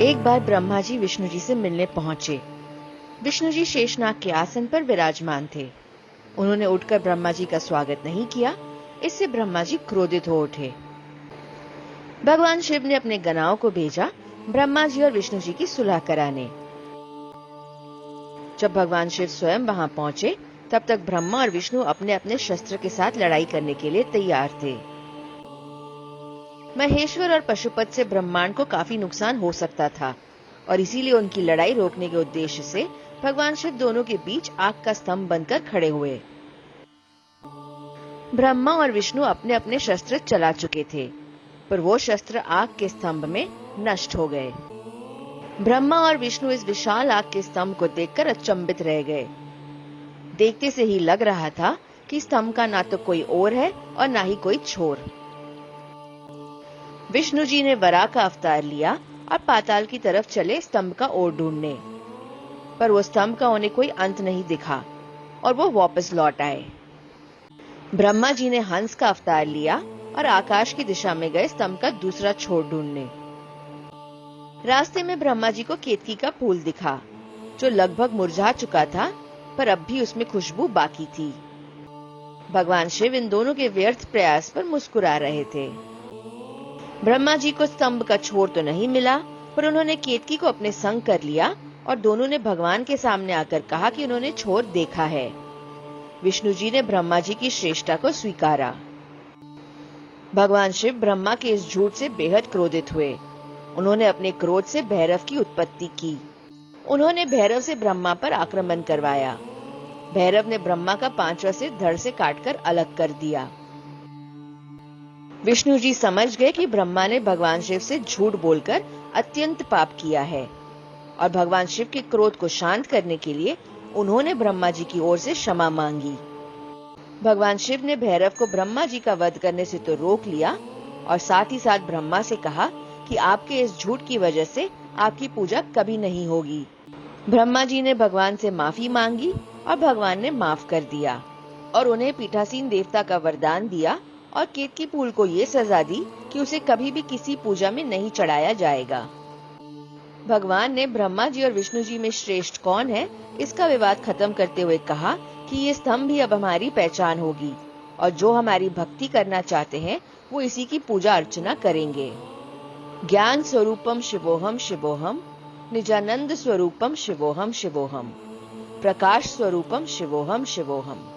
एक बार ब्रह्मा जी विष्णु जी से मिलने पहुंचे। विष्णु जी शेषनाग के आसन पर विराजमान थे। उन्होंने उठकर ब्रह्मा जी का स्वागत नहीं किया। इससे ब्रह्मा जी क्रोधित हो उठे। भगवान शिव ने अपने गणाओं को भेजा ब्रह्मा जी और विष्णु जी की सुलह कराने। जब भगवान शिव स्वयं वहां पहुंचे, तब तक ब्रह्मा और विष्णु अपने अपने शस्त्र के साथ लड़ाई करने के लिए तैयार थे। महेश्वर और पशुपत से ब्रह्मांड को काफी नुकसान हो सकता था और इसीलिए उनकी लड़ाई रोकने के उद्देश्य से भगवान शिव दोनों के बीच आग का स्तंभ बनकर खड़े हुए। ब्रह्मा और विष्णु अपने अपने शस्त्र चला चुके थे, पर वो शस्त्र आग के स्तंभ में नष्ट हो गए। ब्रह्मा और विष्णु इस विशाल आग के स्तंभ को देखकर अचंभित रह गए। देखते से ही लग रहा था कि स्तंभ का ना तो कोई ओर है और ना ही कोई छोर। विष्णु जी ने वराह का अवतार लिया और पाताल की तरफ चले स्तंभ का ओर ढूंढने, पर वो स्तंभ का उन्हें कोई अंत नहीं दिखा और वो वापस लौट आए। ब्रह्मा जी ने हंस का अवतार लिया और आकाश की दिशा में गए स्तंभ का दूसरा छोर ढूंढने। रास्ते में ब्रह्मा जी को केतकी का फूल दिखा, जो लगभग मुरझा चुका था, पर अब भी उसमें खुशबू बाकी थी। भगवान शिव इन दोनों के व्यर्थ प्रयास पर मुस्कुरा रहे थे। ब्रह्मा जी को स्तंभ का छोर तो नहीं मिला, पर उन्होंने केतकी को अपने संग कर लिया और दोनों ने भगवान के सामने आकर कहा कि उन्होंने छोर देखा है। विष्णु जी ने ब्रह्मा जी की श्रेष्ठता को स्वीकारा। भगवान शिव ब्रह्मा के इस झूठ से बेहद क्रोधित हुए। उन्होंने अपने क्रोध से भैरव की उत्पत्ति की। उन्होंने भैरव से ब्रह्मा पर आक्रमण करवाया। भैरव ने ब्रह्मा का 5वां सिर धड़ से काटकर अलग कर दिया। विष्णु जी समझ गए कि ब्रह्मा ने भगवान शिव से झूठ बोलकर अत्यंत पाप किया है और भगवान शिव के क्रोध को शांत करने के लिए उन्होंने ब्रह्मा जी की ओर से क्षमा मांगी। भगवान शिव ने भैरव को ब्रह्मा जी का वध करने से तो रोक लिया और साथ ही साथ ब्रह्मा से कहा कि आपके इस झूठ की वजह से आपकी पूजा कभी नहीं होगी। ब्रह्मा जी ने भगवान से माफी मांगी और भगवान ने माफ कर दिया और उन्हें पीठासीन देवता का वरदान दिया और केतकी फूल को ये सजा दी कि उसे कभी भी किसी पूजा में नहीं चढ़ाया जाएगा। भगवान ने ब्रह्मा जी और विष्णु जी में श्रेष्ठ कौन है, इसका विवाद खत्म करते हुए कहा कि ये स्तंभ भी अब हमारी पहचान होगी और जो हमारी भक्ति करना चाहते हैं वो इसी की पूजा अर्चना करेंगे। ज्ञान स्वरूपम शिवोहम शिवोहम, निजानंद स्वरूपम शिवोहम शिवोहम, प्रकाश स्वरूपम शिवोहम शिवोहम।